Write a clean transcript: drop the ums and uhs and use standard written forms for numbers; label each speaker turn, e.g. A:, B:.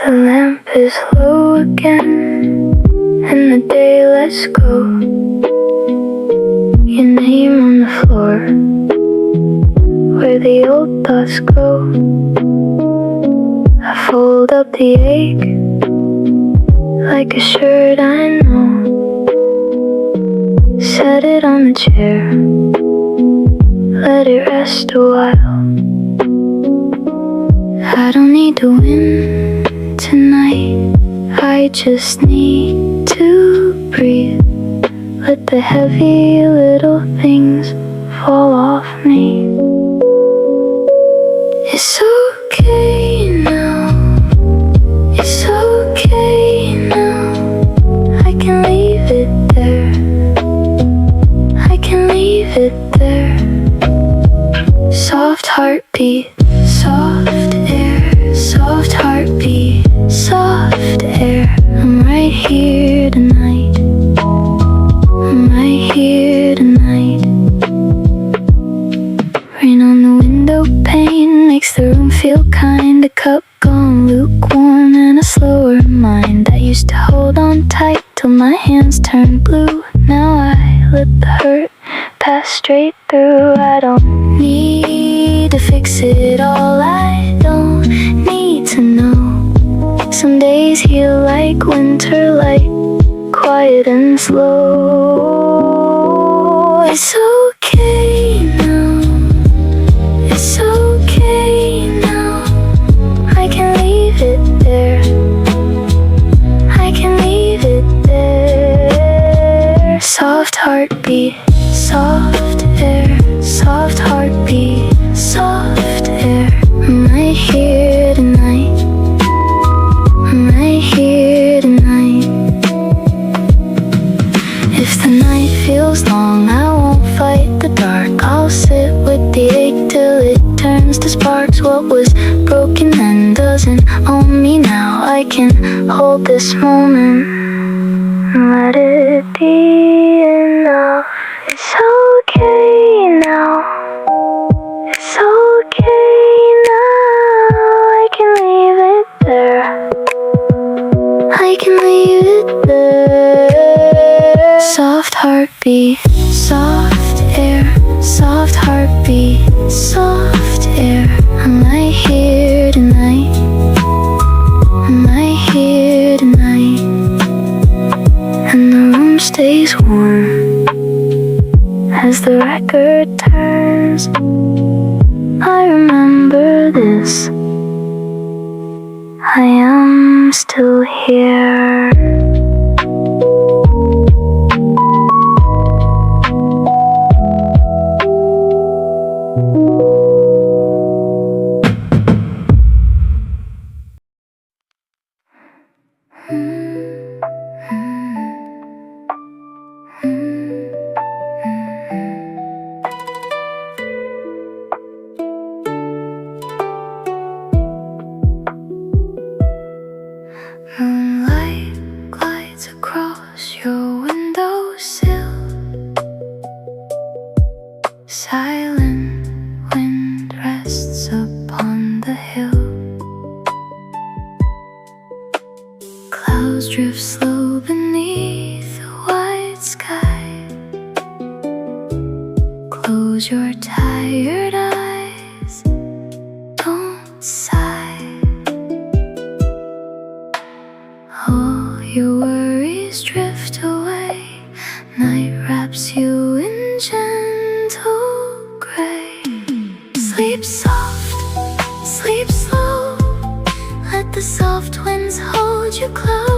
A: The lamp is low again, and the day lets go. Your name on the floor, where the old thoughts go. I fold up the ache, like a shirt I know. Set it on the chair, let it rest a while. I don't need to win tonight, I just need to breathe. Let the heavy little things fall off me. It's okay now, it's okay now. I can leave it there, I can leave it there. Soft heartbeat, soft air, soft heartbeat, soft air. I'm right here tonight, I'm right here tonight. Rain on the window pane makes the room feel kind. A cup gone lukewarm and a slower mind. I used to hold on tight till my hands turned blue. Now I let the hurt pass straight through. I don't need to fix it all, I don't need to know. Some days heal like winter light, quiet and slow. It's okay now, it's okay now. I can leave it there, I can leave it there. Soft heartbeat, soft air, soft heartbeat, soft air. I'm right here tonight, I'm right here tonight. If the night feels long, I won't fight the dark. I'll sit with the ache till it turns to sparks. What was broken then doesn't own me now. I can hold this moment and let it be enough. It's okay now, it's okay now. I can leave it there, I can leave it there. Soft heartbeat, soft air, soft heartbeat, soft air. I'm right here tonight, I'm right here tonight. And the room stays warm as the record turns. I remember this, I am still here. Moonlight glides across your windowsill. Silent wind rests upon the hill. Clouds drift slow beneath the white sky. Close your tired eyes, don't sigh. All your worries drift away. Night wraps you in gentle gray. Sleep soft, sleep slow. Let the soft winds hold you close.